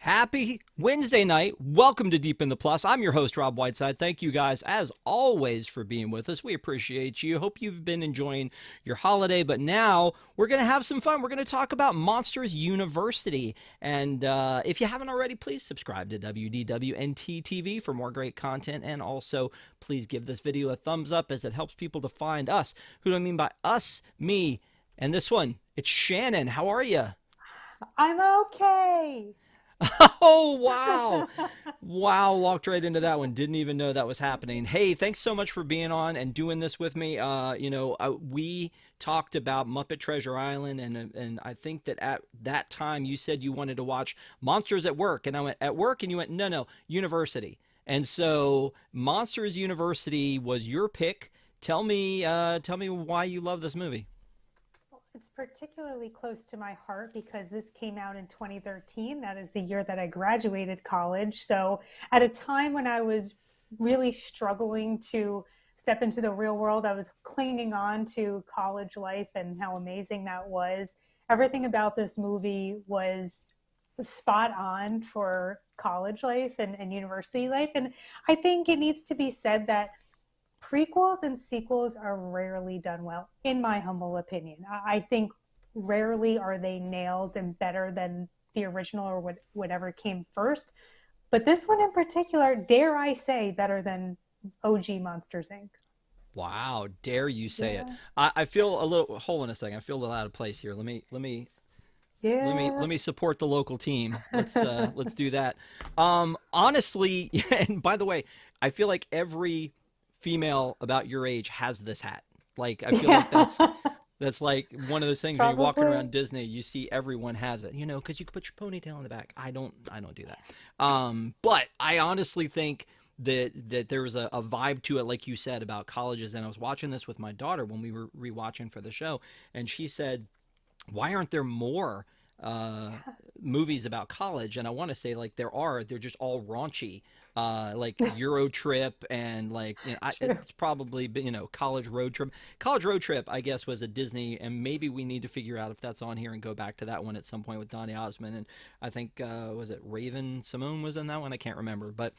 Happy Wednesday night. Welcome to Deep in the Plus. I'm your host, Rob Whiteside. Thank you guys, as always, for being with us. We appreciate you. Hope you've been enjoying your holiday. But now we're going to have some fun. We're going to talk about Monsters University. And if you haven't already, please subscribe to WDWNT TV for more great content. And also, please give this video a thumbs up as it helps people to find us. Who do I mean by us? Me. And this one, it's Shannon. How are you? I'm okay. Oh, wow. Wow, walked right into that one. Didn't even know that was happening. Hey, thanks so much for being on and doing this with me. We talked about Muppet Treasure Island, and I think that at that time you said you wanted to watch Monsters at Work, and I went, at work? And you went, no, University. And so Monsters University was your pick. Tell me why you love this movie. It's particularly close to my heart because this came out in 2013. That is the year that I graduated college. So, at a time when I was really struggling to step into the real world, I was clinging on to college life and how amazing that was. Everything about this movie was spot on for college life and university life. And I think it needs to be said that prequels and sequels are rarely done well, in my humble opinion. I think rarely are they nailed and better than the original or whatever came first. But this one in particular, dare I say, better than OG Monsters Inc. Wow, dare you say it? Yeah. I feel a little. Hold on a second. I feel a little out of place here. Yeah. Let me support the local team. Let's do that. Honestly, and by the way, I feel like every female about your age has this hat. Like I feel like Yeah. that's like one of those things when you're walking Probably. around Disney, you see everyone has it. Because you can put your ponytail in the back. I don't do that. But I honestly think that there was a vibe to it, like you said about colleges. And I was watching this with my daughter when we were rewatching for the show, and she said, "Why aren't there more?" uh Yeah. movies about college. And I want to say, like, they're just all raunchy, like Euro Trip, and like, True. it's probably been, College Road Trip, I guess, was a Disney, and maybe we need to figure out if that's on here and go back to that one at some point with Donny Osmond. And I think, was it Raven Simone was in that one? I can't remember. But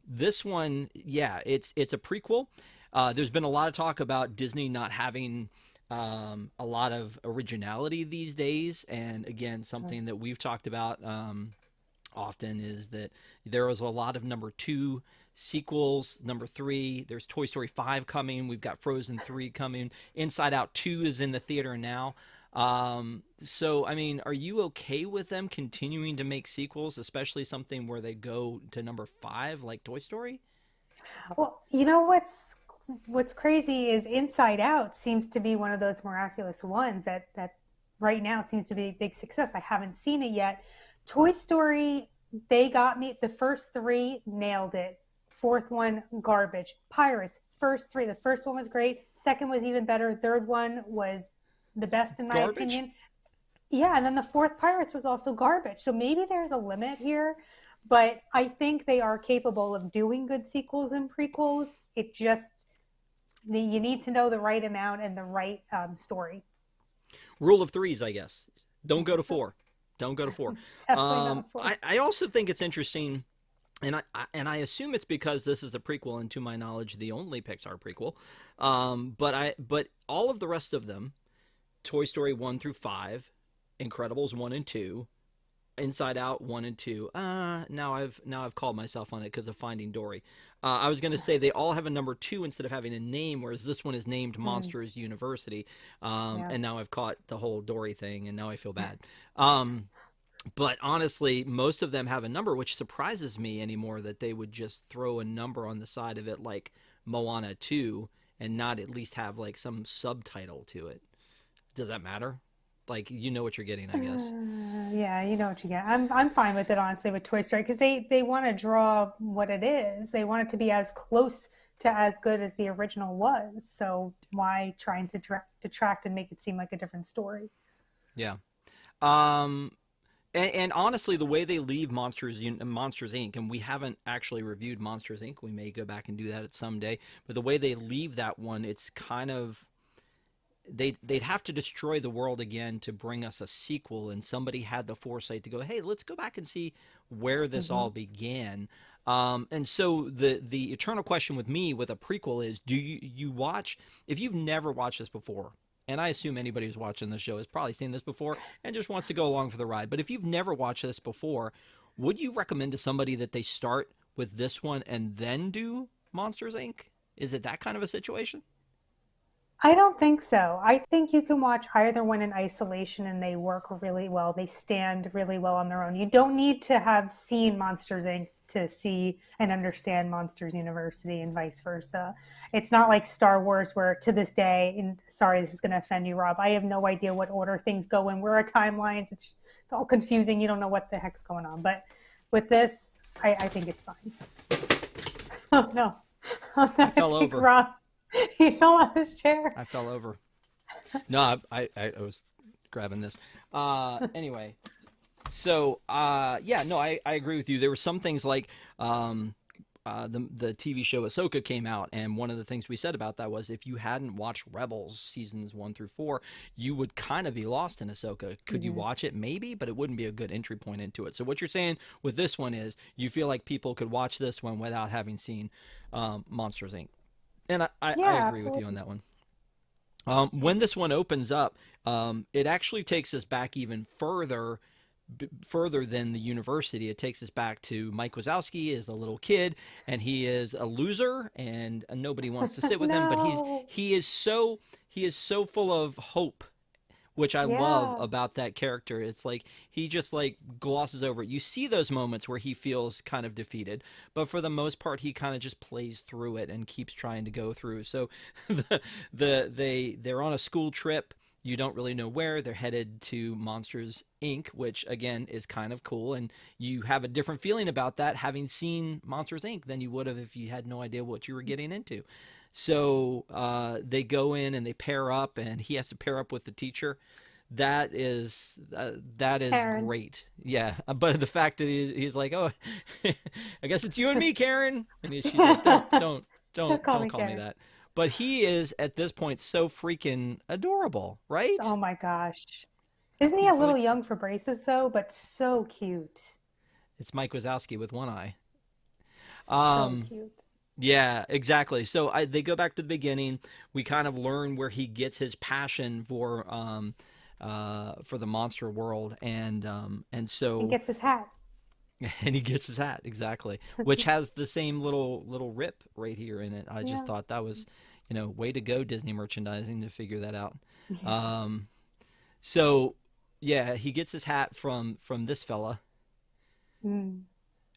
this one, yeah, it's a prequel. There's been a lot of talk about Disney not having a lot of originality these days. And again, something that we've talked about often is that there was a lot of number two sequels. Number three, there's Toy Story 5 coming. We've got Frozen 3 coming. Inside Out 2 is in the theater now. So, I mean, are you okay with them continuing to make sequels, especially something where they go to number five, like Toy Story? Well, you know what's crazy is Inside Out seems to be one of those miraculous ones that right now seems to be a big success. I haven't seen it yet. Toy Story, they got me. The first three nailed it. Fourth one, garbage. Pirates, first three. The first one was great. Second was even better. Third one was the best in my Garbage? opinion. Yeah, and then the fourth Pirates was also garbage. So maybe there's a limit here, but I think they are capable of doing good sequels and prequels. It just you need to know the right amount and the right story. Rule of threes, I guess. Don't I go to guess so. four. Don't go to four. Definitely not four. I also think it's interesting, and I assume it's because this is a prequel, and to my knowledge, the only Pixar prequel. But all of the rest of them, Toy Story 1 through 5, Incredibles 1 and 2, Inside Out 1 and 2. Now I've called myself on it because of Finding Dory. I was going to say they all have a number two instead of having a name, whereas this one is named Mm, Monsters University. yeah. And now I've caught the whole Dory thing, and now I feel bad. Um, but honestly, most of them have a number, which surprises me anymore that they would just throw a number on the side of it like Moana 2 and not at least have like some subtitle to it. Does that matter? Like, you know what you're getting, I guess. Yeah, you know what you get. I'm fine with it honestly with Toy Story because they want to draw what it is. They want it to be as close to as good as the original was. So why trying to detract and make it seem like a different story? Yeah. Um, and honestly, the way they leave Monsters Inc., and we haven't actually reviewed Monsters Inc. We may go back and do that at some day. But the way they leave that one, it's kind of they'd have to destroy the world again to bring us a sequel, and somebody had the foresight to go, hey, let's go back and see where this Hmm. all began. And so the eternal question with me with a prequel is, do you watch, if you've never watched this before, and I assume anybody who's watching the show has probably seen this before and just wants to go along for the ride, but if you've never watched this before, would you recommend to somebody that they start with this one and then do Monsters Inc? Is it that kind of a situation? I don't think so. I think you can watch either one in isolation and they work really well. They stand really well on their own. You don't need to have seen Monsters Inc. to see and understand Monsters University and vice versa. It's not like Star Wars, where to this day, and sorry, this is going to offend you, Rob, I have no idea what order things go in. Where are timelines? It's all confusing. You don't know what the heck's going on. But with this, I think it's fine. Oh, no. Oh, no, I I fell think over. Rob, he fell off his chair. I fell over. No, I was grabbing this. Anyway, so yeah, no, I agree with you. There were some things like the TV show Ahsoka came out, and one of the things we said about that was if you hadn't watched Rebels seasons 1 through 4, you would kind of be lost in Ahsoka. Could you Mhm. watch it? Maybe, but it wouldn't be a good entry point into it. So what you're saying with this one is you feel like people could watch this one without having seen Monsters Inc. And I Yeah, agree with you on absolutely. that one. When this one opens up, it actually takes us back even further than the university. It takes us back to Mike Wazowski as a little kid, and he is a loser, and nobody wants to sit with him. But No. he is so full of hope, which I love Yeah. about that character. It's like he just like glosses over it. You see those moments where he feels kind of defeated, but for the most part, he kind of just plays through it and keeps trying to go through. So they're on a school trip. You don't really know where they're headed, to Monsters Inc., which again is kind of cool, and you have a different feeling about that having seen Monsters Inc. than you would have if you had no idea what you were getting into. So they go in and they pair up, and he has to pair up with the teacher. That is Karen. great. Yeah, but the fact that he's like, oh, I guess it's you and me, Karen, and she's like, Don't call don't me call me Karen. that. But he is at this point so freaking adorable, right? Oh my gosh. Isn't he a He's little like, young for braces though? But so cute. it's Mike Wazowski with one eye. So Um, cute. Yeah, exactly. So they go back to the beginning. We kind of learn where he gets his passion for the monster world, and And so gets his hat. and he gets his hat exactly, which has the same little rip right here in it. I just Yeah. thought that was, way to go, Disney merchandising, to figure that out. Yeah. Um, so yeah, he gets his hat from this fella Mm.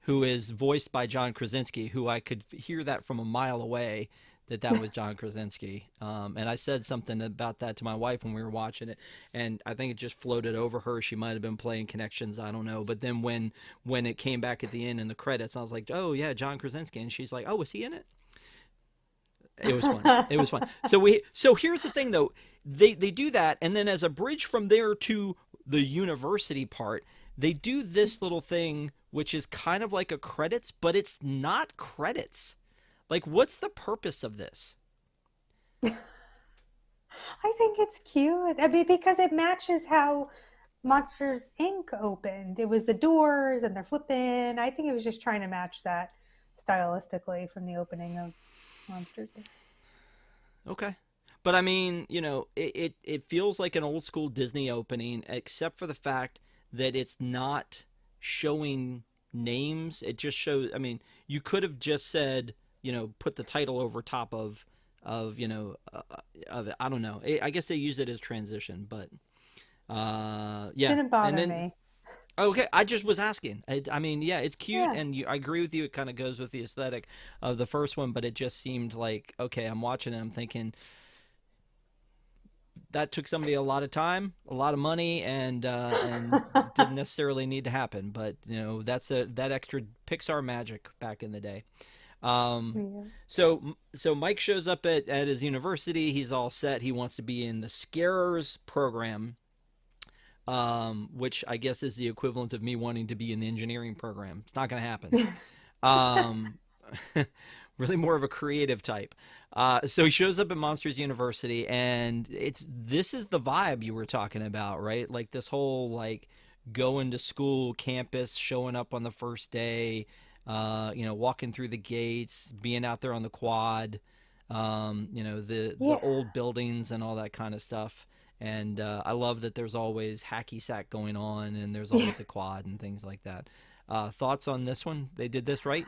who is voiced by John Krasinski, who I could hear that from a mile away that was John Krasinski. And I said something about that to my wife when we were watching it, and I think it just floated over her. She might have been playing Connections, I don't know. But then when it came back at the end in the credits, I was like, oh yeah, John Krasinski, and she's like, oh, was he in it? It was fun. It was fun. So here's the thing though, they do that, and then as a bridge from there to the university part, they do this little thing which is kind of like a credits, but it's not credits. Like, what's the purpose of this? I think it's cute. I mean, because it matches how Monsters Inc. opened. It was the doors and they're flipping. I think it was just trying to match that stylistically from the opening of Monsters Inc. Okay. But I mean, it feels like an old school Disney opening, except for the fact that it's not showing names. It just shows. I mean, you could have just said, put the title over top of of it. I don't know. I guess they use it as transition, but yeah. Didn't And bother then me. okay, I just was asking. I mean, yeah, it's cute, Yeah. and I agree with you. It kind of goes with the aesthetic of the first one, but it just seemed like okay. I'm watching it. I'm thinking that took somebody a lot of time, a lot of money, and didn't necessarily need to happen. But that extra Pixar magic back in the day. Um, Yeah. so Mike shows up at his university. He's all set. He wants to be in the Scarers program, which I guess is the equivalent of me wanting to be in the engineering program. It's not going to happen. Um, really more of a creative type. So he shows up at Monsters University, and this is the vibe you were talking about, right? Like this whole like going to school, campus, showing up on the first day, walking through the gates, being out there on the quad, the Yeah. old buildings and all that kind of stuff. And I love that there's always hacky sack going on, and there's Yeah. always a quad and things like that. Thoughts on this one? They did this right?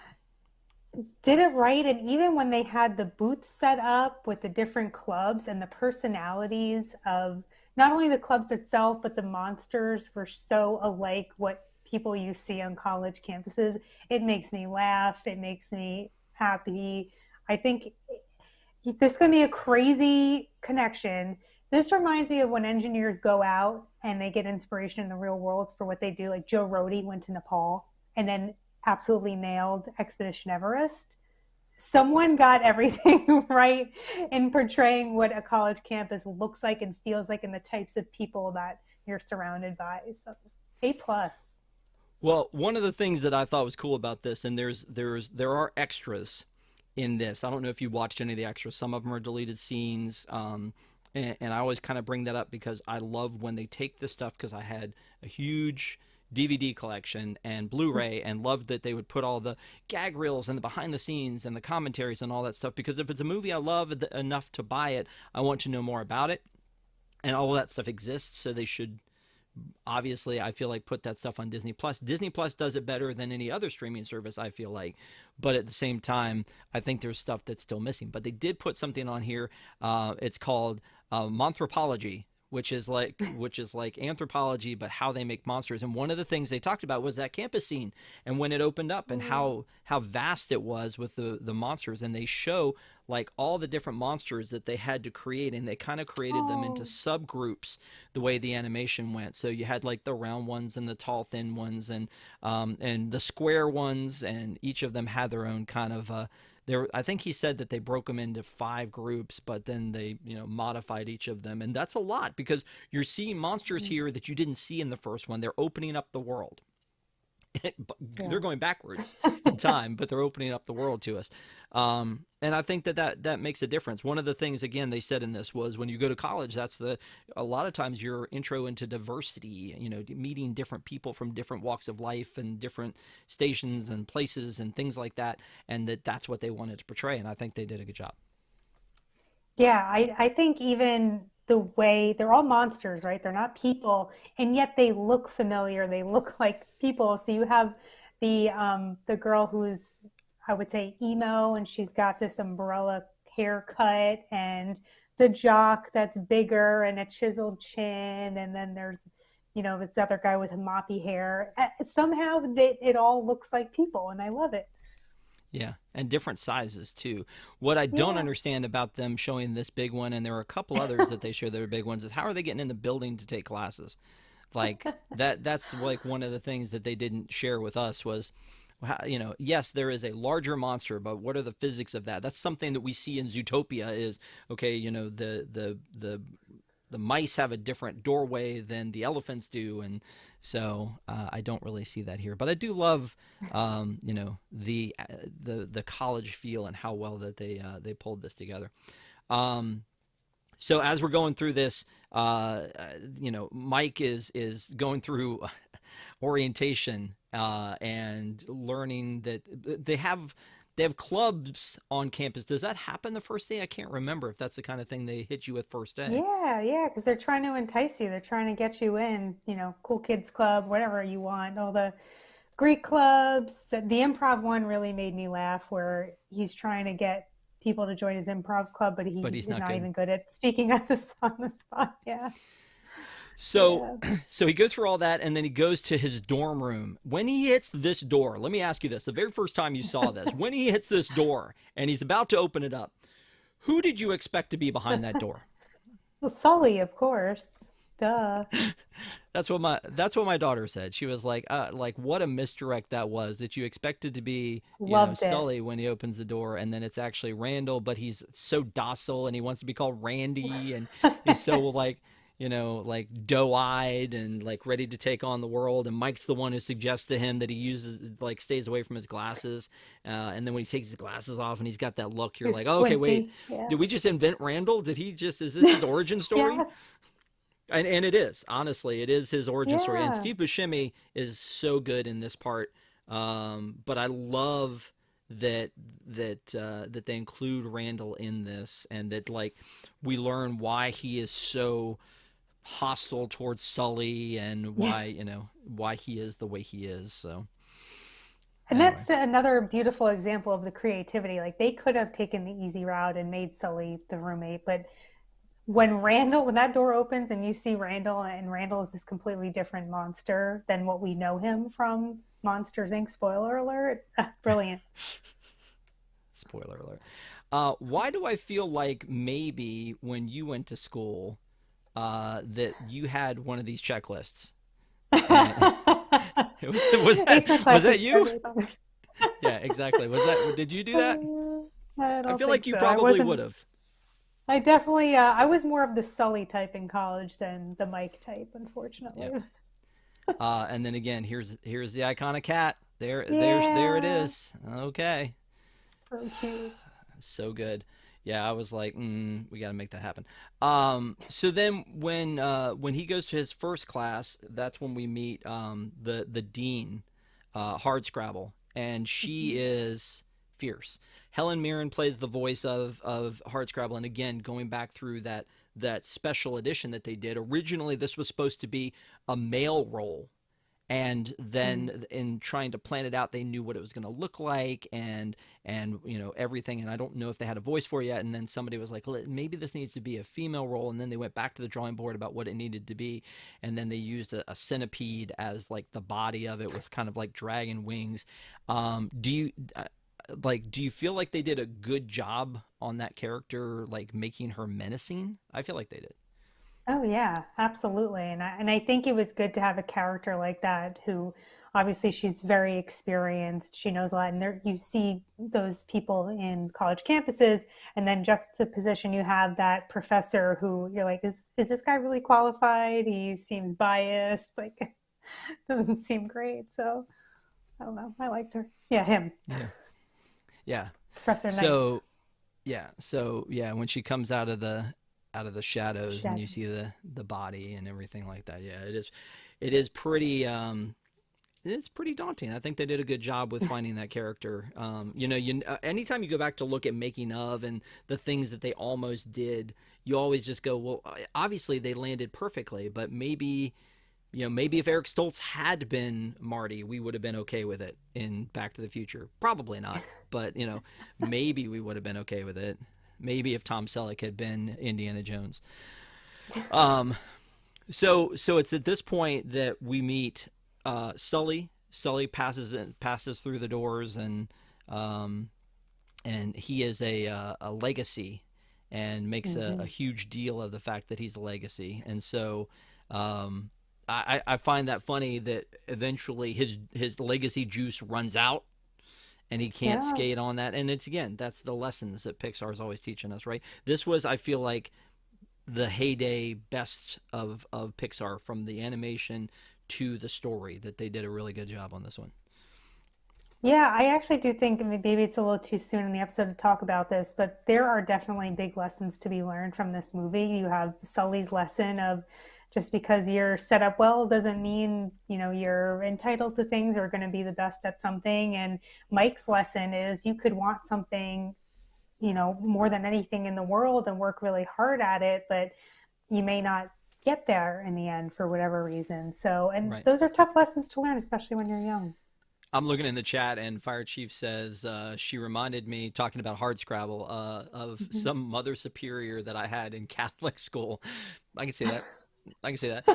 Did it right. And even when they had the booths set up with the different clubs and the personalities of not only the clubs itself, but the monsters were so alike what people you see on college campuses. It makes me laugh. It makes me happy. I think this is going to be a crazy connection. This reminds me of when engineers go out and they get inspiration in the real world for what they do. Like Joe Rohde went to Nepal and then absolutely nailed Expedition Everest. Someone got everything right in portraying what a college campus looks like and feels like and the types of people that you're surrounded by. So A plus. Well, one of the things that I thought was cool about this, and there are extras in this. I don't know if you watched any of the extras. Some of them are deleted scenes, and I always kind of bring that up because I love when they take this stuff because I had a huge DVD collection and Blu-ray and loved that they would put all the gag reels and the behind the scenes and the commentaries and all that stuff because if it's a movie I love enough to buy it, I want to know more about it. And all that stuff exists, so they should obviously I feel like put that stuff on Disney Plus. Disney Plus does it better than any other streaming service I feel like, but at the same time I think there's stuff that's still missing. But they did put something on here. It's called Monthropology, which is like anthropology, but how they make monsters. And one of the things they talked about was that campus scene and when it opened up and how vast it was with the monsters. And they show like all the different monsters that they had to create, and they kind of created them into Oh, subgroups the way the animation went. So you had like the round ones and the tall, thin ones, and the square ones, and each of them had their own kind of there. I think he said that they broke them into 5 groups, but then they modified each of them, and that's a lot because you're seeing monsters here that you didn't see in the first one. They're opening up the world. yeah. They're going backwards in time, but they're opening up the world to us. And I think that makes a difference. One of the things, again, they said in this was when you go to college, a lot of times your intro into diversity, meeting different people from different walks of life and different stations and places and things like that. And that's what they wanted to portray. And I think they did a good job. Yeah, I think even the way they're all monsters, right? They're not people, and yet they look familiar. They look like people. So you have the girl who's I would say emo, and she's got this umbrella haircut, and the jock that's bigger and a chiseled chin, and then there's this other guy with moppy hair. Somehow it all looks like people, and I love it. Yeah, and different sizes too. What I don't Yeah. understand about them showing this big one, and there are a couple others that they show that are big ones, is how are they getting in the building to take classes? Like that's like one of the things that they didn't share with us was yes, there is a larger monster, but what are the physics of that? That's something that we see in Zootopia is okay, the mice have a different doorway than the elephants do, and so I don't really see that here. But I do love, the college feel and how well that they pulled this together. Um, so as we're going through this, Mike is going through orientation and learning that they have clubs on campus. Does that happen the first day? I can't remember if that's the kind of thing they hit you with first day. Yeah, yeah, because they're trying to entice you. They're trying to get you in, cool kids club, whatever you want. All the Greek clubs. The improv one really made me laugh, where he's trying to get people to join his improv club, but But he he's is not not good. even good at speaking on the spot. Yeah, So, yeah. so he goes through all that, and then he goes to his dorm room. When he hits this door, let me ask you this: the very first time you saw this, when he hits this door and he's about to open it up, who did you expect to be behind that door? Well, Sully, of course. Duh. That's what my daughter said. She was like what a misdirect that was. That you expected to be, Loved it. Sully when he opens the door, and then it's actually Randall, but he's so docile and he wants to be called Randy, and he's so like like doe-eyed and like ready to take on the world. And Mike's the one who suggests to him that he uses like stays away from his glasses. And then when he takes his glasses off and he's got that look, you're It's like, oh, okay, wait, squinty. Yeah. did we just invent Randall? Is this his origin story? Yeah. And it is, honestly, it is his origin story. And Yeah. Steve Buscemi is so good in this part. But I love that they include Randall in this, and that like we learn why he is so hostile towards Sully, and Yeah. why he is the way he is. So And anyway, that's another beautiful example of the creativity. Like they could have taken the easy route and made Sully the roommate, but when that door opens and you see Randall, and Randall is this completely different monster than what we know him from Monsters Inc. Spoiler alert. Brilliant. spoiler alert. Why do I feel like maybe when you went to school, that you had one of these checklists? And Ace my was classes. that you? Yeah, exactly. Did you do that? I I don't feel think like you so. I probably would wasn't. have. I definitely. I was more of the Sully type in college than the Mike type, unfortunately. Yeah. And then again, here's the iconic cat. There it Yeah. is. Okay. So cute. So good. Yeah, I was like, we got to make that happen. So then when he goes to his first class, that's when we meet the dean, Hardscrabble, and she Mhm. is fierce. Helen Mirren plays the voice of Hardscrabble, and again, going back through that special edition that they did. Originally, this was supposed to be a male role, and Mm. then in trying to plan it out, they knew what it was going to look like, and everything. And I don't know if they had a voice for it yet. And then somebody was like, maybe this needs to be a female role. And then they went back to the drawing board about what it needed to be, and then they used a centipede as like the body of it with kind of like dragon wings. Do you do you feel like they did a good job on that character, like making her menacing? I feel like they did. Oh yeah, absolutely. And I think it was good to have a character like that who obviously she's very experienced. She knows a lot. And there you see those people in college campuses, and then juxtaposition you have that professor who you're like, is this guy really qualified? He seems biased, like doesn't seem great. So I don't know. I liked her. Yeah, him. Yeah. Yeah. Professor Knight. So yeah, when she comes out of the shadows and you see Shadows. the body and everything like that, yeah, it is pretty it's pretty daunting. I think they did a good job with finding that character. Anytime you go back to look at making of and the things that they almost did, you always just go, well, obviously they landed perfectly, but maybe if Eric Stoltz had been Marty, we would have been okay with it in Back to the Future. Probably not, but maybe we would have been okay with it. Maybe if Tom Selleck had been Indiana Jones. Um, so it's at this point that we meet Sully. Sully passes through the doors, um, and he is a legacy, and makes a Hmm. huge deal of the fact that he's a legacy. And so um, I find that funny that eventually his legacy juice runs out, and he can't Yeah. skate on that. And it's, again, that's the lessons that Pixar is always teaching us, right? This was, I feel like, the heyday best of Pixar, from the animation to the story, that they did a really good job on this one. Yeah, I actually do think maybe it's a little too soon in the episode to talk about this, but there are definitely big lessons to be learned from this movie. You have Sully's lesson of just because you're set up well doesn't mean, you're entitled to things or going to be the best at something. And Mike's lesson is you could want something, more than anything in the world and work really hard at it, but you may not get there in the end for whatever reason. So, and Right. those are tough lessons to learn, especially when you're young. I'm looking in the chat, and Fire Chief says she reminded me, talking about Hardscrabble, of some Mother Superior that I had in Catholic school. I can see that. I can see that.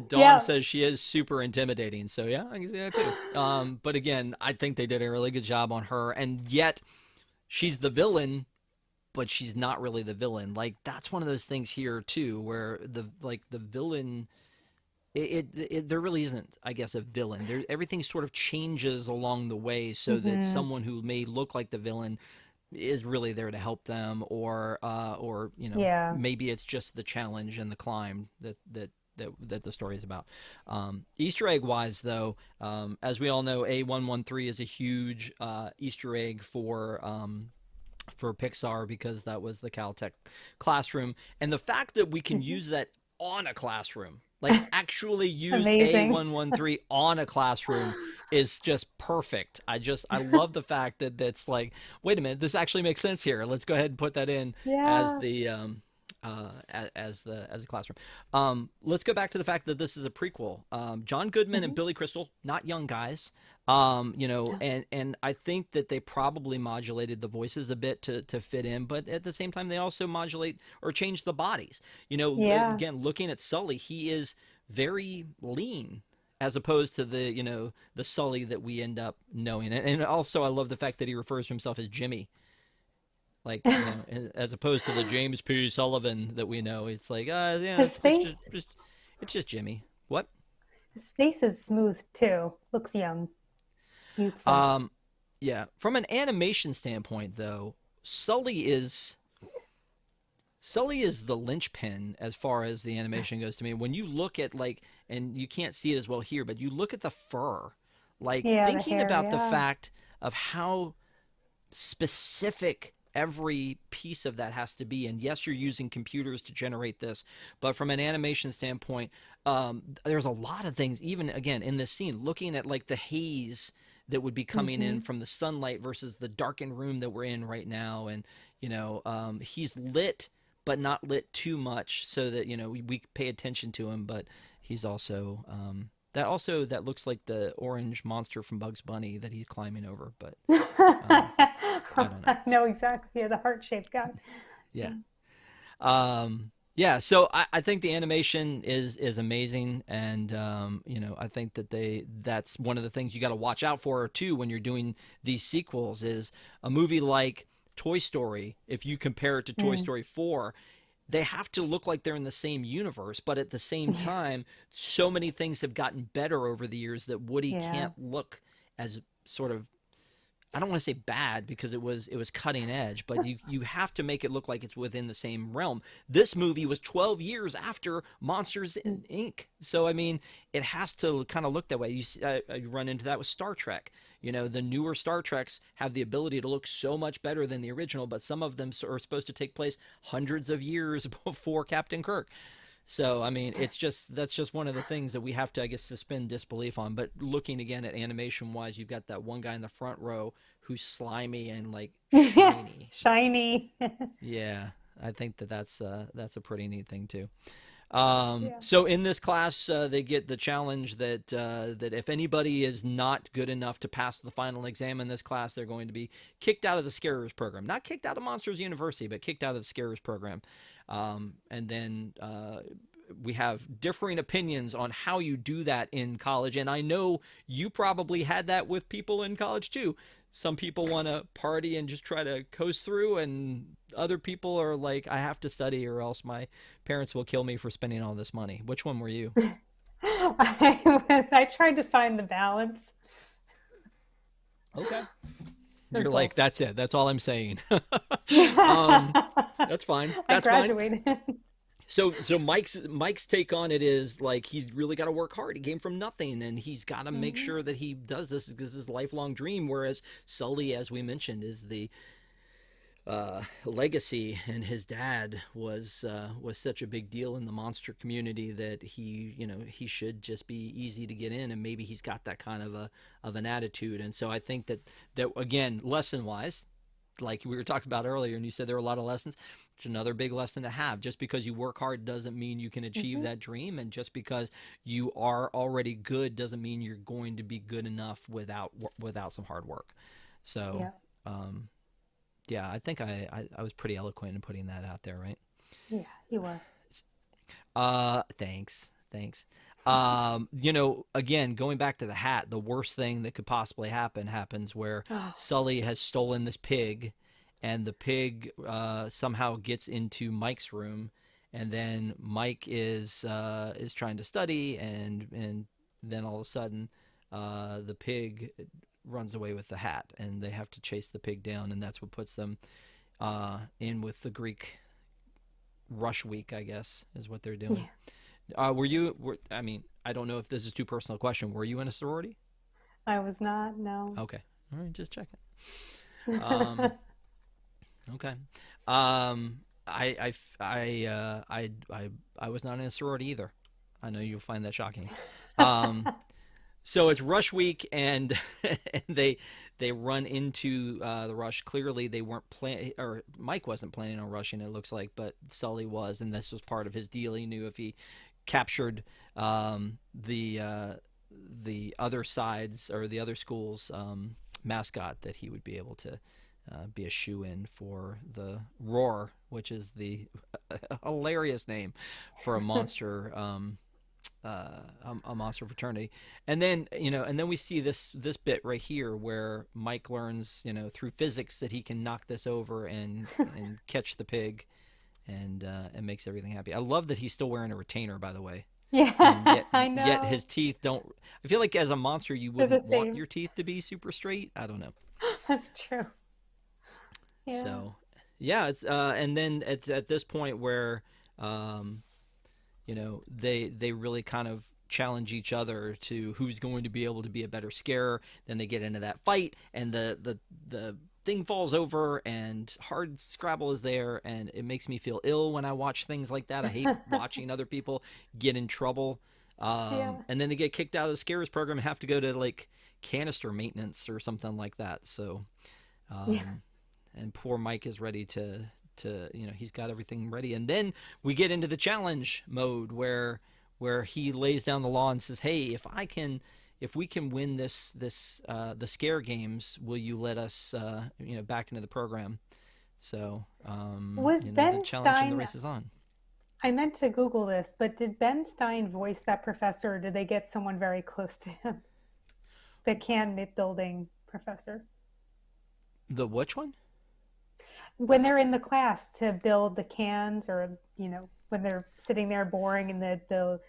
Dawn Yeah. says she is super intimidating. So yeah, I can see that too. But again, I think they did a really good job on her, and yet she's the villain, but she's not really the villain. Like, that's one of those things here too, where the villain. There really isn't, I guess, a villain. Everything sort of changes along the way, so that Hmm. someone who may look like the villain is really there to help them, or Yeah. maybe it's just the challenge and the climb that the story is about. Easter egg wise, though, as we all know, A113 is a huge Easter egg for Pixar because that was the Caltech classroom, and the fact that we can use that on a classroom, like actually use Amazing. A113 on a classroom, is just perfect. I love the fact that that's like, wait a minute, this actually makes sense here. Let's go ahead and put that in as Yeah. the as a classroom. Let's go back to the fact that this is a prequel. John Goodman and Hmm. Billy Crystal, not young guys. And I think that they probably modulated the voices a bit to fit in, but at the same time, they also modulate or change the bodies. Yeah. Again, looking at Sully, he is very lean as opposed to the Sully that we end up knowing. And also, I love the fact that he refers to himself as Jimmy, like as opposed to the James P. Sullivan that we know. It's like, yeah, His face, it's just Jimmy. What? his face is smooth too. Looks young, youthful. Um, yeah. From an animation standpoint, though, Sully is Sully is the linchpin as far as the animation goes to me. When you look at like, and you can't see it as well here, but you look at the fur, like Yeah, the thinking hair. about the Yeah. fact of how specific every piece of that has to be. And yes, you're using computers to generate this, but from an animation standpoint, there's a lot of things, even again in this scene, looking at like the haze that would be coming in Hmm. from the sunlight versus the darkened room that we're in right now. And, he's lit, but not lit too much so that, we pay attention to him, but he's also, that looks like the orange monster from Bugs Bunny that he's climbing over, but um, I don't know. I know exactly. Yeah, the heart-shaped guy. Yeah. Yeah. So I think the animation is amazing, and I think that's one of the things you got to watch out for too when you're doing these sequels is a movie like Toy Story. If you compare it to Toy Mm. Story 4, they have to look like they're in the same universe, but at the same time, so many things have gotten better over the years that Woody Yeah. can't look as sort of, I don't want to say bad because it was cutting edge, but you have to make it look like it's within the same realm. This movie was 12 years after Monsters Inc. So I mean, it has to kind of look that way. You run into that with Star Trek. The newer Star Treks have the ability to look so much better than the original, but some of them are supposed to take place hundreds of years before Captain Kirk. So I mean, that's just one of the things that we have to, I guess, suspend disbelief on. But looking again at animation wise, you've got that one guy in the front row who's slimy and like shiny. Shiny. Yeah, I think that's a pretty neat thing too. Yeah. So in this class, they get the challenge that if anybody is not good enough to pass the final exam in this class, they're going to be kicked out of the Scarers program. Not kicked out of Monsters University, but kicked out of the Scarers program. And then we have differing opinions on how you do that in college. And I know you probably had that with people in college too. Some people want to party and just try to coast through, and other people are like, I have to study or else my parents will kill me for spending all this money. Which one were you? I tried to find the balance. Okay. They're You're cool. like, that's it. That's all I'm saying. um, I that's fine. That's fine. graduated. So Mike's take on it is like he's really got to work hard. He came from nothing, and he's got to make Hmm. sure that he does this because it's his lifelong dream. Whereas Sully, as we mentioned, is the legacy, and his dad was such a big deal in the monster community that he should just be easy to get in, and maybe he's got that kind of an attitude. And so I think that again, lesson wise, like we were talking about earlier, and you said there are a lot of lessons. It's another big lesson to have. Just because you work hard doesn't mean you can achieve Hmm. that dream, and just because you are already good doesn't mean you're going to be good enough without some hard work. So, Yeah. um, yeah, I think I was pretty eloquent in putting that out there, right? Yeah, you were. Thanks, thanks. Again, going back to the hat, the worst thing that could possibly happen happens where Oh, Sully has stolen this pig, and the pig somehow gets into Mike's room, and then Mike is trying to study, and then all of a sudden, the pig runs away with the hat, and they have to chase the pig down, and that's what puts them in with the Greek rush week, I guess, is what they're doing. I mean, I don't know if this is too personal a question. Were you in a sorority? I was not, no. Okay. All right, just checking. Okay. I was not in a sorority either. I know you'll find that shocking. So it's rush week, and and they run into the rush. Clearly, they weren't planning, or Mike wasn't planning on rushing. It looks like, but Sully was, and this was part of his deal. He knew if he captured the other sides or the other schools' mascot, that he would be able to be a shoe-in for the Roar, which is the hilarious name for a monster. A monster fraternity. And then we see this bit right here where Mike learns, through physics, that he can knock this over and catch the pig, and makes everything happy. I love that he's still wearing a retainer, by the way. Yeah, Yet, I know. Yet his teeth don't. I feel like as a monster you wouldn't want your teeth to be super straight. I don't know. That's true. Yeah. So, yeah, it's and then it's at this point where they really kind of challenge each other to who's going to be able to be a better scarer. Then they get into that fight, and the thing falls over, and hard Scrabble is there, and it makes me feel ill when I watch things like that. I hate watching other people get in trouble. And then they get kicked out of the scarers program and have to go to like canister maintenance or something like that. So, and poor Mike is ready to he's got everything ready. And then we get into the challenge mode where he lays down the law and says, hey, if we can win the scare games, will you let us back into the program? So was Ben the challenge Stein, and the race is on. I meant to Google this, but did Ben Stein voice that professor, or did they get someone very close to him? The can building professor. The which one? When they're in the class to build the cans, or when they're sitting there boring, and the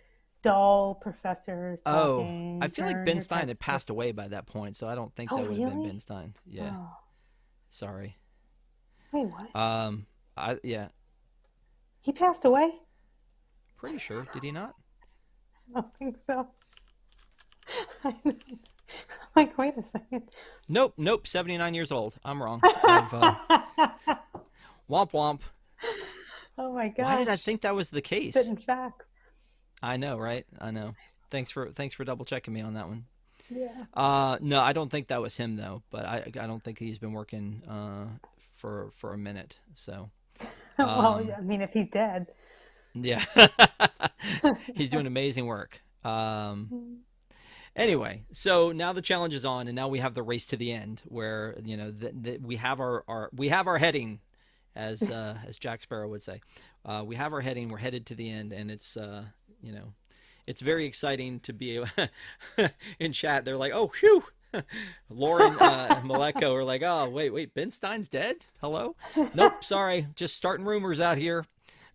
dull professors talking. I feel like Ben Stein had passed away by that point, so I don't think that would have been Ben Stein. Yeah. Oh. Sorry. Wait, what? Yeah. He passed away? Pretty sure. Did he not? I don't think so. Like, wait a second. Nope. 79 years old. I'm wrong. Womp womp. Oh my gosh. Why did I think that was the case? Spitting facts. I know, right? I know. Thanks for double checking me on that one. Yeah. No, I don't think that was him though. But I don't think he's been working for a minute. So. Well, I mean, if he's dead. Yeah. He's doing amazing work. Anyway, so now the challenge is on, and now we have the race to the end, where we have our heading, as Jack Sparrow would say. We have our heading. We're headed to the end, and it's it's very exciting to be in chat. They're like, oh, phew. Lauren and Maleko are like, oh, wait, Ben Stein's dead? Hello? Nope, sorry, just starting rumors out here.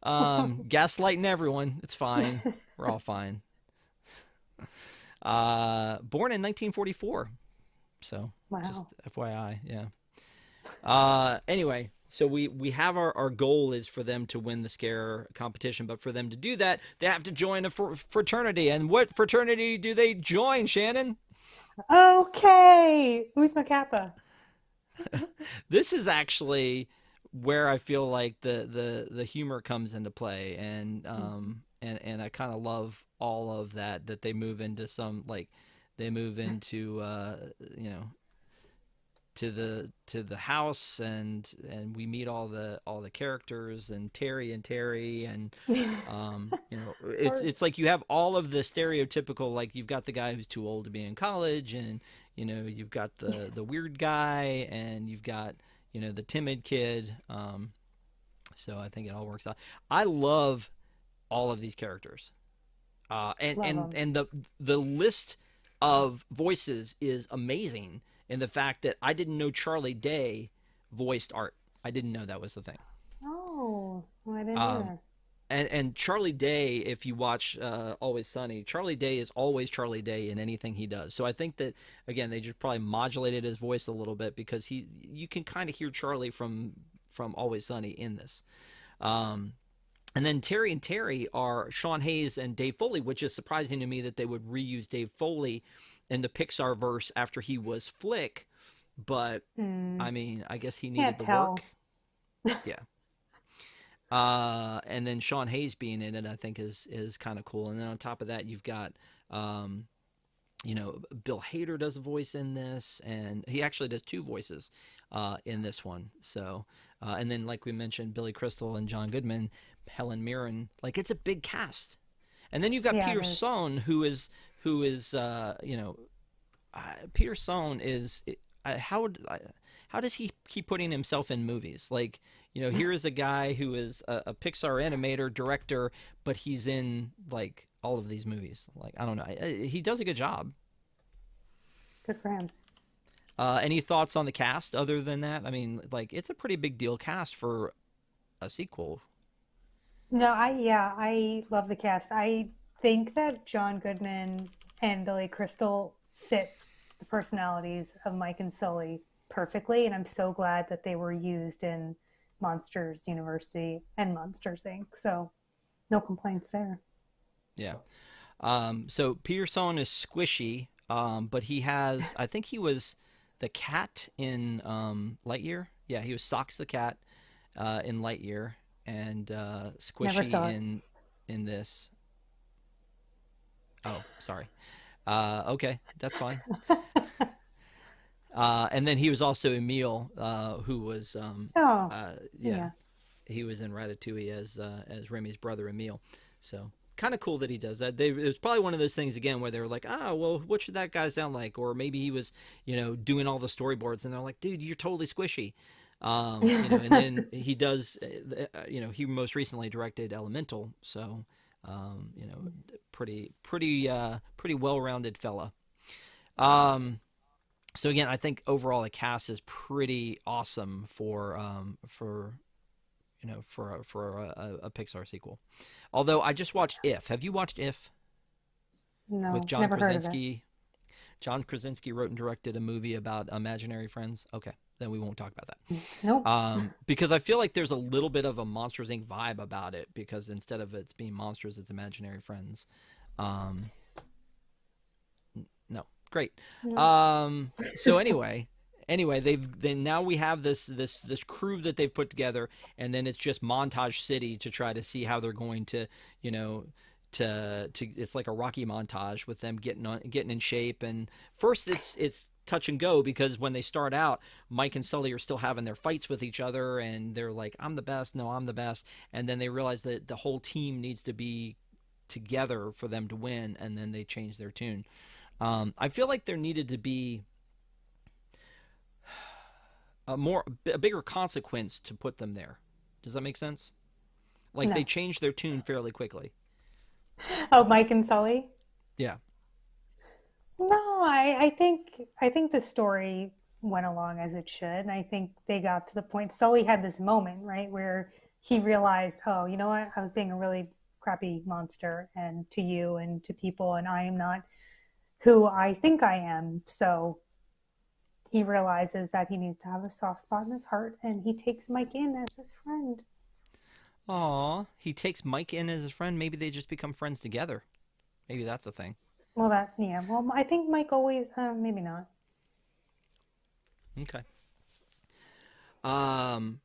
Gaslighting everyone. It's fine. We're all fine. Born in 1944. So, wow. Just FYI, yeah. Anyway, so we have our goal is for them to win the scare competition, but for them to do that, they have to join a fraternity. And what fraternity do they join, Shannon? Okay. Who's Macappa? This is actually where I feel like the humor comes into play, and I kind of love all of that they move into to the house, and we meet all the characters, and Terry and it's like you have all of the stereotypical, like you've got the guy who's too old to be in college, and you've got the weird guy, and you've got the timid kid. So I think it all works out. I love all of these characters, and the list of voices is amazing. In the fact that I didn't know Charlie Day voiced Art. I didn't know that was the thing. Oh, well, I didn't either. and Charlie Day, if you watch Always Sunny, Charlie Day is always Charlie Day in anything he does. So I think that again they just probably modulated his voice a little bit because you can kind of hear Charlie from Always Sunny in this. Um, and then Terry and Terry are Sean Hayes and Dave Foley, which is surprising to me that they would reuse Dave Foley in the Pixar verse after he was Flick. But I mean, I guess he needed Can't the tell. work. Yeah. And then Sean Hayes being in it, I think is kind of cool. And then on top of that, you've got, um, Bill Hader does a voice in this, and he actually does two voices in this one. So, and then like we mentioned, Billy Crystal and John Goodman, Helen Mirren, like it's a big cast. And then you've got Yeah, Peter it is. Sohn, who is Peter Sohn is how does he keep putting himself in movies? Like, here is a guy who is a Pixar animator, director, but he's in like all of these movies. Like, I don't know. He does a good job. Good for him. Any thoughts on the cast other than that? I mean, like, it's a pretty big deal cast for a sequel. No, I love the cast. I think that John Goodman and Billy Crystal fit the personalities of Mike and Sully perfectly, and I'm so glad that they were used in Monsters University and Monsters Inc. So no complaints there. Yeah. So Peter Sohn is squishy, but he has, I think he was the cat in Lightyear. Yeah, he was Socks the cat in Lightyear, and Never squishy saw it. in this. Oh, sorry. Okay, that's fine. And then he was also Emile, who was Oh, yeah, yeah. he was in Ratatouille as Remy's brother Emile. So kind of cool that he does that. It was probably one of those things again where they were like, ah, well, what should that guy sound like? Or maybe he was, doing all the storyboards, and they're like, dude, you're totally squishy. And then he does, he most recently directed Elemental, so pretty well-rounded fella. Um, so again, I think overall the cast is pretty awesome for a Pixar sequel. Although I just watched If. Have you watched If with No, John never heard of it. Krasinski? John Krasinski wrote and directed a movie about imaginary friends. Okay, then we won't talk about that. Nope. Because I feel like there's a little bit of a Monsters Inc. vibe about it. Because instead of it being monsters, it's imaginary friends. Um, no, great. No. So anyway, then now we have this crew that they've put together, and then it's just Montage City to try to see how they're going to, to it's like a Rocky montage with them getting in shape. And first it's touch and go because when they start out, Mike and Sully are still having their fights with each other, and they're like, I'm the best, no, I'm the best. And then they realize that the whole team needs to be together for them to win, and then they change their tune. I feel like there needed to be a bigger consequence to put them there. Does that make sense? Like they No. changed their tune fairly quickly. Oh, Mike and Sully? Yeah. No, I think the story went along as it should. And I think they got to the point. Sully had this moment, right, where he realized, oh, you know what? I was being a really crappy monster and to you and to people, and I am not who I think I am. So he realizes that he needs to have a soft spot in his heart, and he takes Mike in as his friend. Aw, he takes Mike in as his friend. Maybe they just become friends together. Maybe that's the thing. Well, that, yeah. Well, I think Mike always, maybe not. Okay. Um,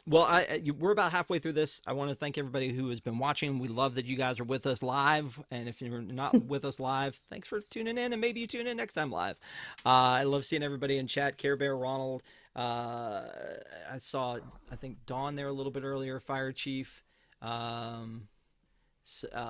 Well, we're about halfway through this. I want to thank everybody who has been watching. We love that you guys are with us live. And if you're not with us live, thanks for tuning in. And maybe you tune in next time live. I love seeing everybody in chat. Care Bear, Ronald. Uh, I saw, I think, Dawn there a little bit earlier. Fire Chief. Um,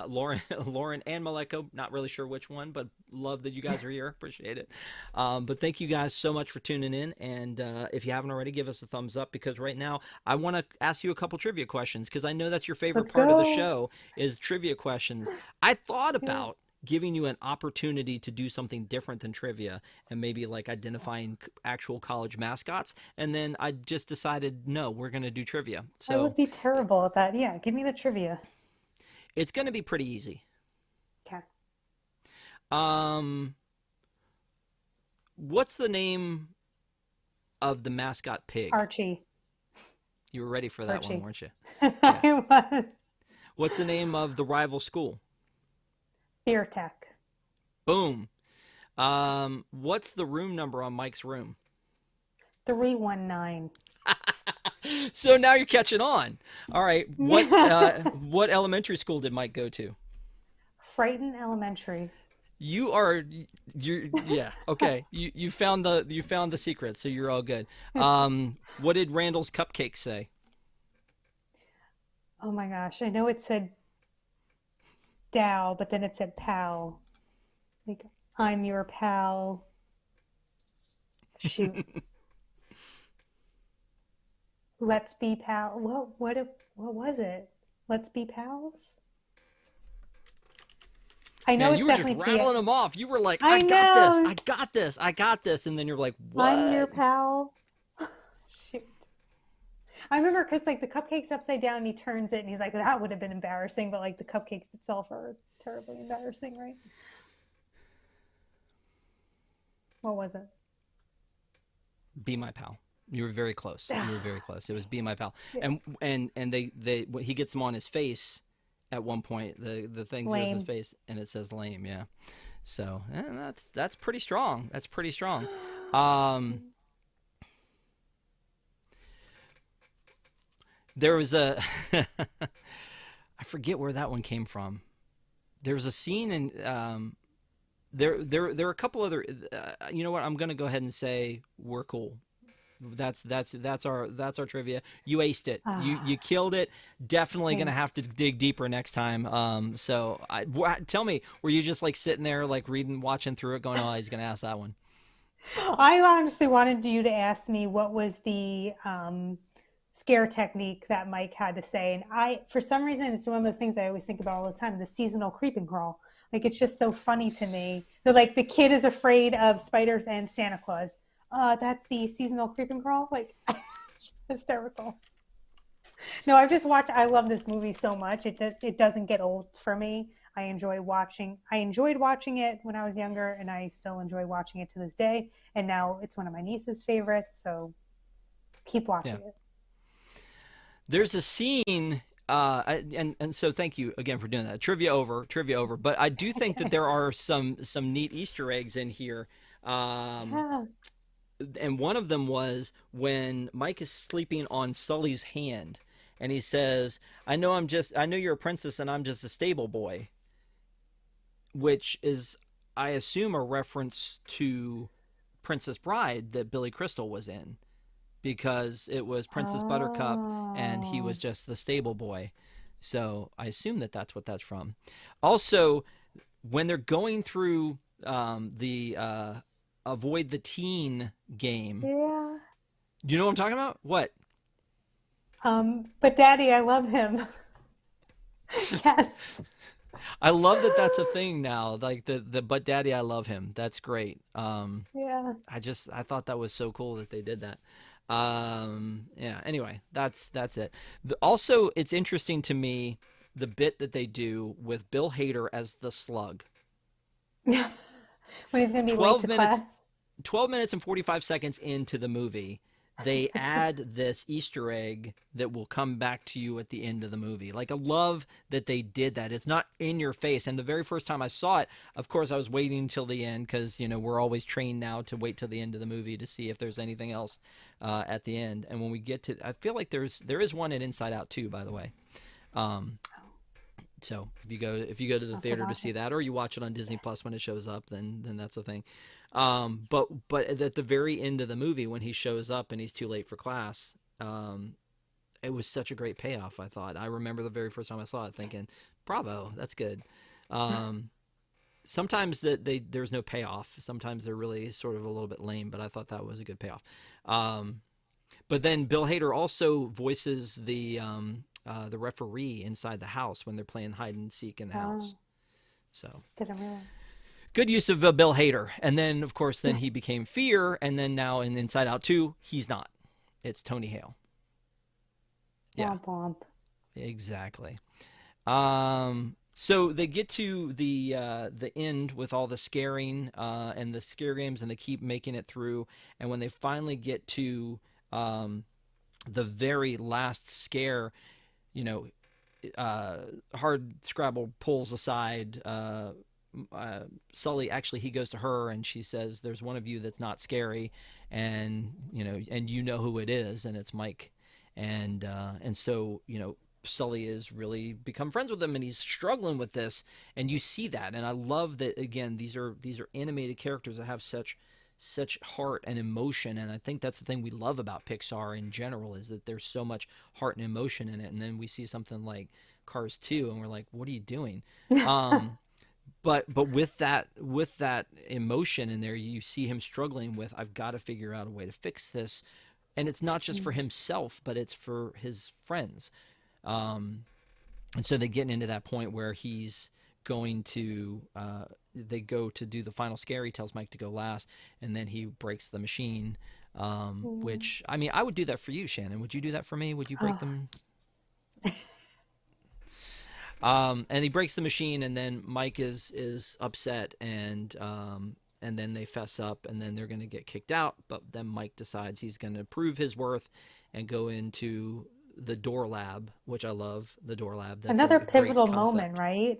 Lauren, Lauren, and Maleko. Not really sure which one, but love that you guys are here. Appreciate it. But thank you guys so much for tuning in. And if you haven't already, give us a thumbs up because right now I want to ask you a couple trivia questions because I know that's your favorite Let's part of the go. show is trivia questions. I thought Yeah. about giving you an opportunity to do something different than trivia and maybe like identifying actual college mascots, and then I just decided no, we're going to do trivia. I So would be terrible at that. Yeah, give me the trivia. It's going to be pretty easy. Okay. Um, what's the name of the mascot pig? Archie. You were ready for that one, Archie. weren't you? Yeah. I was. What's the name of the rival school? Fear Tech. Boom. What's the room number on Mike's room? 319. So now you're catching on. All right. What elementary school did Mike go to? Frighten Elementary. You're yeah, okay. You found the secret, so you're all good. What did Randall's cupcake say? Oh my gosh. I know it said Dow, but then it said pal. Like, I'm your pal. Shoot. Let's be pal. What was it? Let's be pals? I know Man, it's you were just definitely rattling them off. You were like, I I got know. this, I got this, I got this, and then you're like, what? I'm your pal. Shoot. I remember because like the cupcake's upside down and he turns it and he's like, that would have been embarrassing, but like the cupcakes itself are terribly embarrassing, right? What was it? Be my pal. You were very close. You were very close. It was be my pal. Yeah. And they when he gets them on his face at one point. The thing goes his face and it says lame. Yeah. So that's pretty strong. That's pretty strong. There was a I forget where that one came from. There was a scene in there are a couple other. You know what? I'm gonna go ahead and say we're cool. That's our trivia. You aced it. You killed it. Definitely Thanks. gonna have to dig deeper next time. So tell me, were you just like sitting there like reading, watching through it, going, "Oh, he's gonna ask that one." I honestly wanted you to ask me what was the scare technique that Mike had to say. And for some reason, it's one of those things I always think about all the time, the seasonal creep and crawl. Like, it's just so funny to me that like the kid is afraid of spiders and Santa Claus. That's the seasonal creep and crawl. Like, hysterical. No, I love this movie so much. It doesn't get old for me. I enjoyed watching it when I was younger, and I still enjoy watching it to this day. And now it's one of my niece's favorites, so keep watching it. There's a scene, and so thank you again for doing that. Trivia over. But I do think that there are some neat Easter eggs in here. And one of them was when Mike is sleeping on Sully's hand, and he says, I know you're a princess, and I'm just a stable boy," which is, I assume, a reference to Princess Bride that Billy Crystal was in, because it was Princess Buttercup and he was just the stable boy. So I assume that that's what that's from. Also, when they're going through the avoid the teen game. Yeah. Do you know what I'm talking about? What? But Daddy, I love him. Yes. I love that that's a thing now. Like the but Daddy, I love him. That's great. Yeah. I thought that was so cool that they did that. Yeah. Anyway, that's it. Also, it's interesting to me the bit that they do with Bill Hader as the Slug. When he's going to be late to class. 12 minutes and 45 seconds into the movie, they add this Easter egg that will come back to you at the end of the movie. Like, I love that they did that. It's not in your face. And the very first time I saw it, of course, I was waiting until the end because, we're always trained now to wait till the end of the movie to see if there's anything else at the end. And when we get to, I feel like there is one in Inside Out too, by the way. So if you go to the theater to see that, or you watch it on Disney Plus when it shows up, then that's the thing. But at the very end of the movie, when he shows up and he's too late for class, it was such a great payoff. I thought. I remember the very first time I saw it, thinking, "Bravo, that's good." Sometimes there's no payoff. Sometimes they're really sort of a little bit lame, but I thought that was a good payoff. But then Bill Hader also voices the referee inside the house when they're playing hide and seek in the house. So didn't realize. Good use of Bill Hader. And then, of course, then he became Fear, and then now in Inside Out 2, he's not. It's Tony Hale. Yeah. Womp womp. Exactly. So they get to the end with all the scaring and the scare games, and they keep making it through. And when they finally get to um, the very last scare, you know, uh, Hard Scrabble pulls aside Sully. Actually, he goes to her and she says, "There's one of you that's not scary, and you know who it is, and it's Mike." And so Sully is really become friends with him, and he's struggling with this, and you see that. And I love that. Again, these are animated characters that have such heart and emotion, and I think that's the thing we love about Pixar in general, is that there's so much heart and emotion in it. And then we see something like Cars 2 and we're like, what are you doing? um but with that emotion in there, you see him struggling with, I've got to figure out a way to fix this. And it's not just for himself, but it's for his friends. um and so they get into that point where he's going to they go to do the final scare. He tells Mike to go last, and then he breaks the machine. Which, I mean, I would do that for you, Shannon. Would you do that for me? Would you break Oh, them? And he breaks the machine, and then Mike is upset, and then they fess up, and then they're going to get kicked out. But then Mike decides he's going to prove his worth and go into the door lab, which I love. The door lab. That's another a great pivotal moment, concept. right?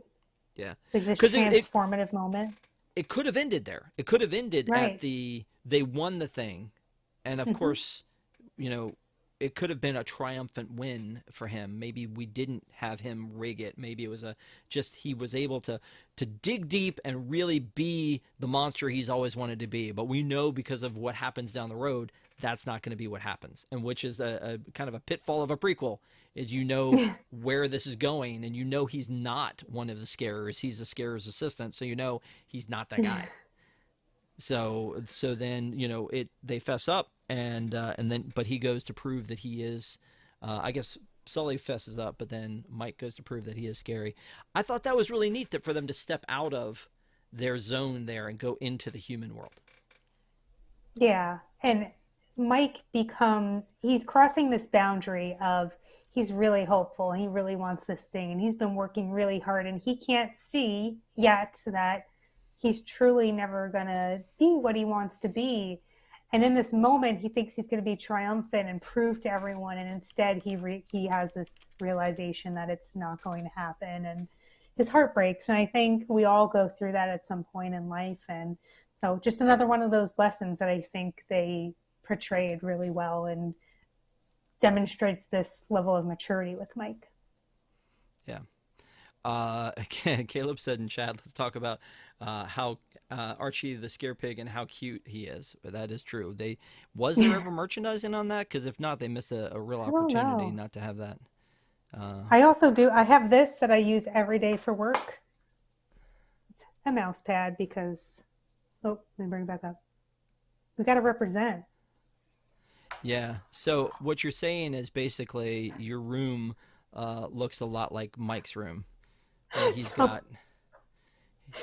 Yeah, Like this because transformative moment. it could have ended there. It could have ended at Right. they won the thing, and of Hmm. course, you know, it could have been a triumphant win for him. Maybe we didn't have him rig it. Maybe it was a just he was able to dig deep and really be the monster he's always wanted to be. But we know, because of what happens down the road, that's not going to be what happens, and which is a kind of a pitfall of a prequel. Is where this is going, and he's not one of the scarers. He's the scarer's assistant, so he's not that guy. So then they fess up, and then but he goes to prove that he is. I guess Sully fesses up, but then Mike goes to prove that he is scary. I thought that was really neat, that for them to step out of their zone there and go into the human world. Yeah. And he's crossing this boundary of he's really hopeful and he really wants this thing and he's been working really hard and he can't see yet that he's truly never going to be what he wants to be. And in this moment, he thinks he's going to be triumphant and prove to everyone. And instead, he has this realization that it's not going to happen. And his heart breaks. And I think we all go through that at some point in life. And so just another one of those lessons that I think they portrayed really well and demonstrates this level of maturity with Mike. Yeah. Caleb said in chat, let's talk about how Archie the Scare Pig and how cute he is. But that is true. Was there ever merchandising on that? Because if not, they missed a real I don't opportunity know. not to have that. I also do. I have this that I use every day for work. It's a mouse pad because, oh, let me bring it back up. We got to represent. Yeah. So what you're saying is basically your room looks a lot like Mike's room, where he's Don't, got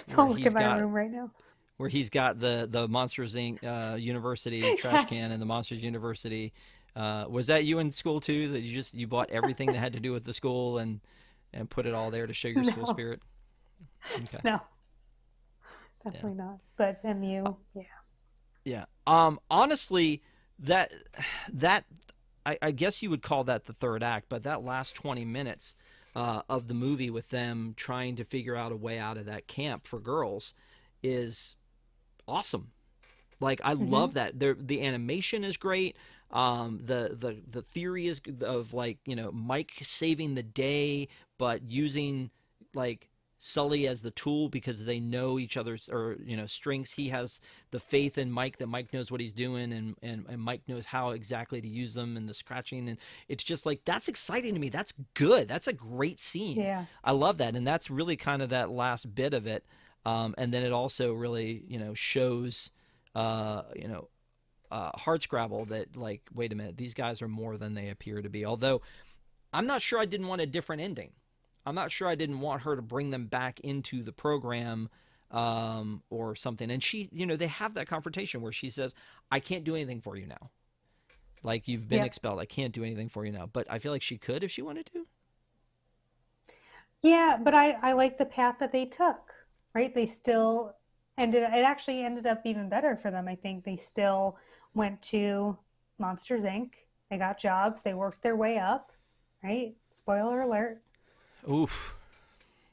where don't look at he's my got room right now. where he's got the Monsters Inc. University trash can Yes. and the Monsters University. Was that you in school too? That you bought everything that had to do with the school and put it all there to show your school No, spirit? Okay. no, Yeah. definitely not. But MU, yeah. Yeah. Honestly, that that I guess you would call that the third act, but that last 20 minutes of the movie with them trying to figure out a way out of that camp for girls is awesome. Like, I Hmm. love that. The animation is great. The theory is of, like, Mike saving the day, but using, like, Sully as the tool because they know each other's, or strengths. He has the faith in Mike that Mike knows what he's doing, and Mike knows how exactly to use them, and the scratching, and it's just like, that's exciting to me. That's good. That's a great scene. Yeah. I love that, and that's really kind of that last bit of it. And then it also really shows uh, you know hardscrabble that, like, wait a minute, these guys are more than they appear to be. Although I'm not sure I didn't want a different ending. I'm not sure I didn't want her to bring them back into the program, or something. And she, they have that confrontation where she says, I can't do anything for you now. Like, you've been Yep. expelled. I can't do anything for you now. But I feel like she could if she wanted to. Yeah, but I like the path that they took, right? They still it actually ended up even better for them. I think they still went to Monsters Inc. They got jobs, they worked their way up, right? Spoiler alert. Oof.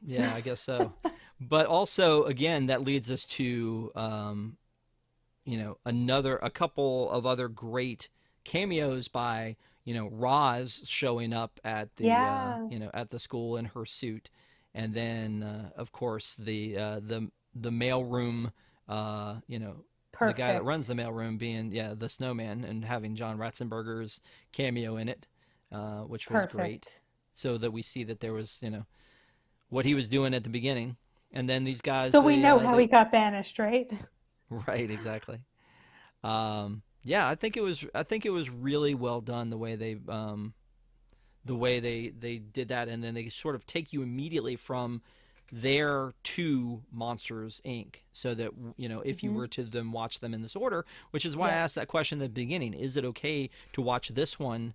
Yeah, I guess so. But also, again, that leads us to a couple of other great cameos by Roz showing up at the Yeah, at the school in her suit, and then of course the mailroom, the guy that runs perfect. the mailroom being the snowman and having John Ratzenberger's cameo in it, which was great. Perfect. So that we see that there was what he was doing at the beginning, and then these guys So we know how he got banished, right? right, exactly. Yeah, I think it was really well done the way they did that, and then they sort of take you immediately from there to Monsters Inc. So that if you Hmm. were to then watch them in this order, which is why I Yep. asked that question at the beginning: is it okay to watch this one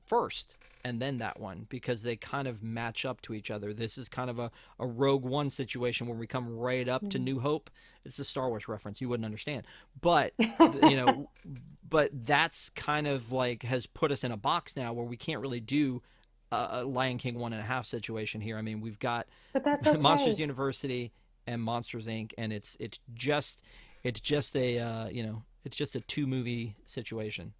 first and then that one, because they kind of match up to each other. This is kind of a Rogue One situation where we come right up to New Hope. It's a Star Wars reference. You wouldn't understand. But, you know, but that's kind of like has put us in a box now where we can't really do a Lion King 1.5 situation here. I mean, we've got But that's Monsters okay. University and Monsters Inc. and it's just a it's just a two movie situation.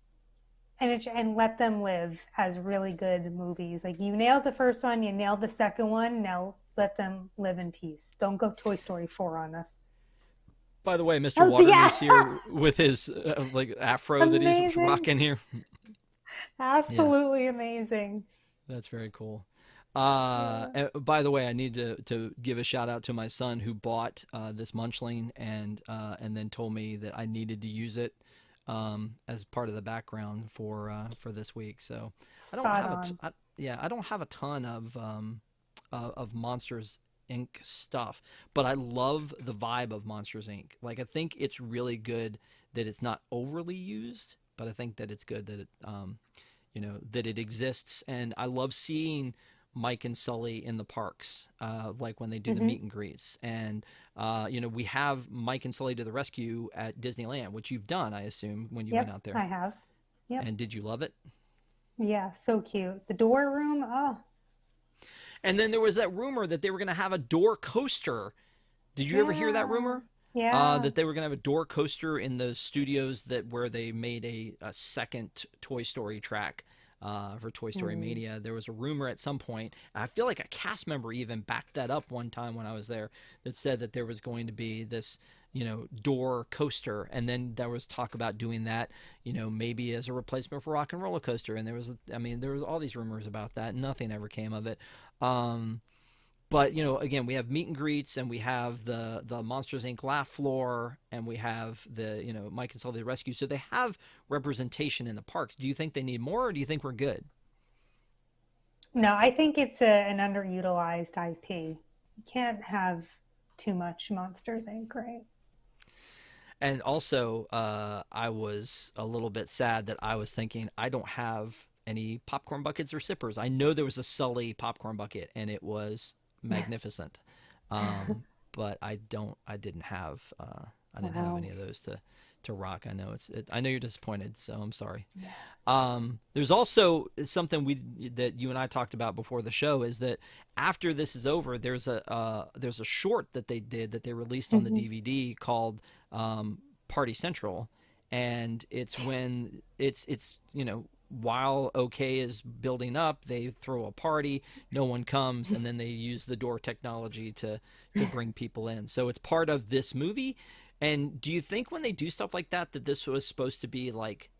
And let them live as really good movies. Like you nailed the first one, you nailed the second one. Now let them live in peace. Don't go Toy Story 4 on us. By the way, Mr. Oh yeah, Waternoose here with his like afro that he's amazing, rocking here. Yeah, absolutely amazing. that's very cool. Yeah. By the way, I need to give a shout out to my son who bought this Munchling and then told me that I needed to use it as part of the background for this week. So I don't Spot have on. yeah, I don't have a ton of Monsters Inc. stuff, but I love the vibe of Monsters Inc. Like I think it's really good that it's not overly used, but I think that it's good that that it exists, and I love seeing Mike and Sully in the parks, like when they do the Hmm. meet and greets, and we have Mike and Sully to the rescue at Disneyland, which you've done, I assume, when you went Yep, out there. I have. Yep. And did you love it? Yeah, so cute. The door room. Oh, And then there was that rumor that they were going to have a door coaster. Did you ever hear that yeah, rumor? yeah. That they were going to have a door coaster in the studios where they made a second Toy Story track for Toy Story Mm. Mania. There was a rumor at some point. I feel like a cast member even backed that up one time when I was there, that said that there was going to be this door coaster, and then there was talk about doing that maybe as a replacement for Rock and Roller Coaster, and there was all these rumors about that. Nothing ever came of it. um but again, we have meet and greets, and we have the Monsters Inc. laugh floor, and we have the Mike and Sully rescue. So they have representation in the parks. Do you think they need more, or do you think we're good? No, I think it's an underutilized IP. You can't have too much Monsters Inc., right? And also, I was a little bit sad that I was thinking I don't have any popcorn buckets or sippers. I know there was a Sully popcorn bucket, and it was magnificent. But I didn't have Wow. any of those to rock. I know I know you're disappointed, so I'm sorry. Yeah. There's also something that you and I talked about before the show, is that after this is over, there's a short that they did that they released on the Hmm. DVD called Party Central, and it's when it's while OK is building up, they throw a party, no one comes, and then they use the door technology to bring people in. So it's part of this movie. And do you think when they do stuff like that, that this was supposed to be like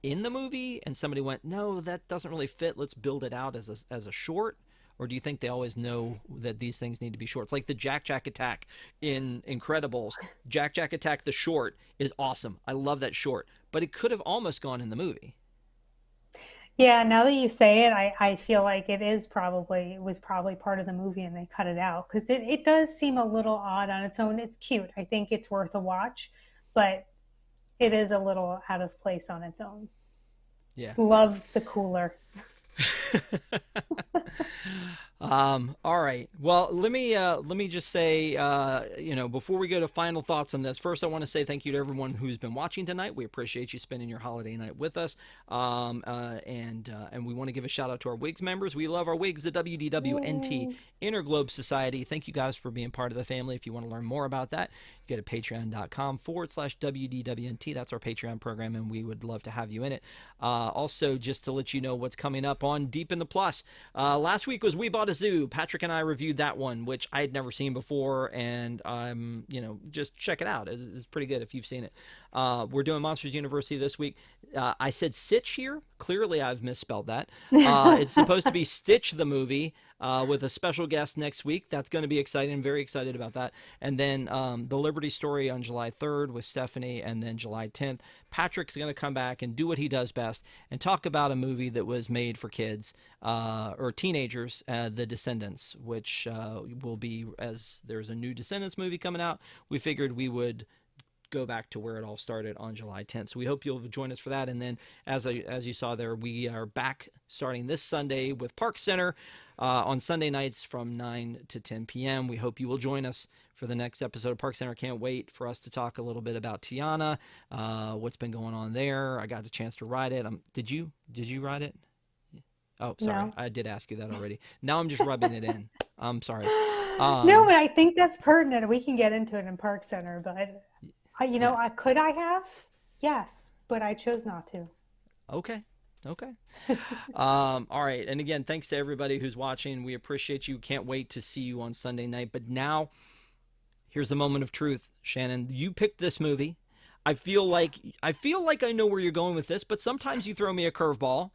in the movie, and somebody went, no, that doesn't really fit, let's build it out as a short? Or do you think they always know that these things need to be shorts? Like the Jack Jack Attack in Incredibles. Jack Jack Attack the short is awesome. I love that short, but it could have almost gone in the movie. Yeah, now that you say it, I feel like it was probably part of the movie and they cut it out because it does seem a little odd on its own. It's cute. I think it's worth a watch, but it is a little out of place on its own. Yeah. Love the cooler. All right. Well, let me just say, before we go to final thoughts on this, first I want to say thank you to everyone who's been watching tonight. We appreciate you spending your holiday night with us. And we want to give a shout out to our WIGS members. We love our WIGS, the WDWNT Yes. Interglobe Society. Thank you guys for being part of the family. If you want to learn more about that, go to patreon.com/WDWNT. That's our Patreon program, and we would love to have you in it. Also, just to let you know what's coming up on Deep in the Plus. Last week was We Bought a Zoo. Patrick and I reviewed that one, which I had never seen before, and just check it out. It's pretty good if you've seen it. We're doing Monsters University this week. I said Sitch here. Clearly, I've misspelled that. It's supposed to be Stitch the movie with a special guest next week. That's going to be exciting. I'm very excited about that. And then the Liberty Story on July 3rd with Stephanie, and then July 10th. Patrick's going to come back and do what he does best and talk about a movie that was made for kids or teenagers, The Descendants, which will be, as there's a new Descendants movie coming out, we figured we would go back to where it all started on July 10th. So we hope you'll join us for that. And then, as you saw there, we are back starting this Sunday with Park Center on Sunday nights from 9 to 10 p.m. We hope you will join us for the next episode of Park Center. Can't wait for us to talk a little bit about Tiana, what's been going on there. I got the chance to ride it. Did you ride it? Oh, sorry. No. I did ask you that already. Now I'm just rubbing it in. I'm sorry. No, but I think that's pertinent. We can get into it in Park Center, but Yeah. could I have? Yes, but I chose not to. Okay. All right. And again, thanks to everybody who's watching. We appreciate you. Can't wait to see you on Sunday night. But now, here's the moment of truth. Shannon, you picked this movie. I feel like I know where you're going with this, but sometimes you throw me a curveball.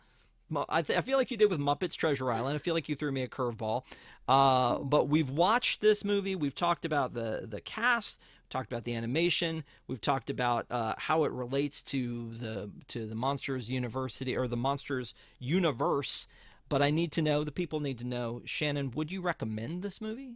I feel like you did with Muppets Treasure Island. I feel like you threw me a curveball. But we've watched this movie. We've talked about the cast. Talked about the animation. We've talked about how it relates to the Monsters University or the Monsters universe. But the people need to know, Shannon, would you recommend this movie?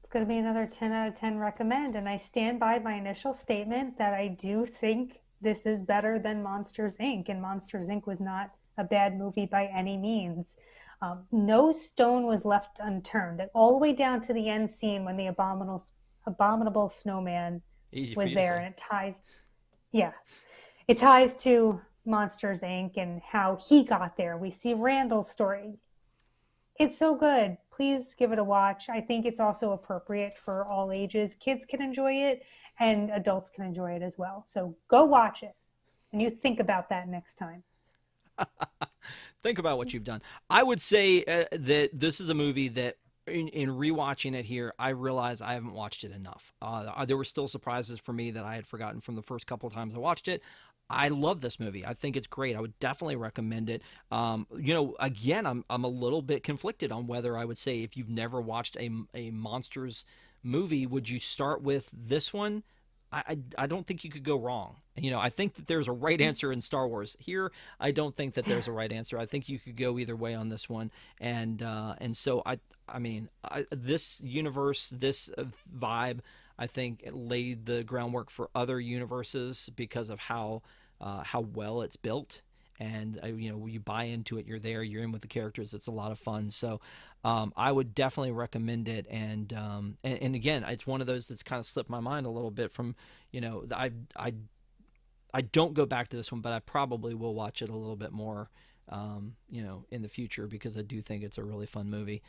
It's going to be another 10 out of 10 recommend, and I stand by my initial statement that I do think this is better than Monsters Inc., and Monsters Inc. was not a bad movie by any means. No stone was left unturned, all the way down to the end scene when the abominable snowman Easy for was you to there, say. and it ties to Monsters Inc. and how he got there. We see Randall's story. It's so good. Please give it a watch. I think it's also appropriate for all ages. Kids can enjoy it, and adults can enjoy it as well. So go watch it, and you think about that next time. Think about what you've done. I would say that this is a movie that, in rewatching it here, I realize I haven't watched it enough. There were still surprises for me that I had forgotten from the first couple of times I watched it. I love this movie. I think it's great. I would definitely recommend it. Again, I'm a little bit conflicted on whether I would say, if you've never watched a Monsters movie, would you start with this one? I don't think you could go wrong. I think that there's a right answer in Star Wars. Here, I don't think that there's a right answer. I think you could go either way on this one. And so this universe, this vibe, I think it laid the groundwork for other universes because of how well it's built. And you buy into it. You're there. You're in with the characters. It's a lot of fun. So I would definitely recommend it. And again, it's one of those that's kind of slipped my mind a little bit from, I don't go back to this one, but I probably will watch it a little bit more, in the future, because I do think it's a really fun movie.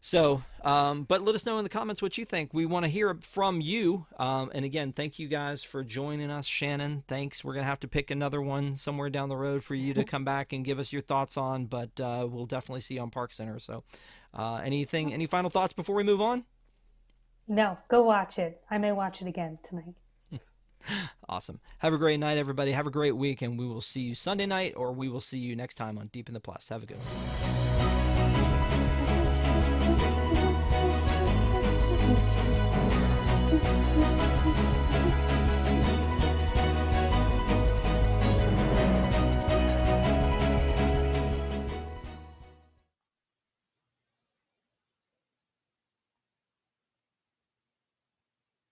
So, but let us know in the comments what you think. We want to hear from you. And again, thank you guys for joining us. Shannon, thanks. We're going to have to pick another one somewhere down the road for you to come back and give us your thoughts on, but we'll definitely see you on Park Center. So, any final thoughts before we move on? No, go watch it. I may watch it again tonight. Awesome. Have a great night, everybody. Have a great week, and we will see you Sunday night, or we will see you next time on Deep in the Plus. Have a good one.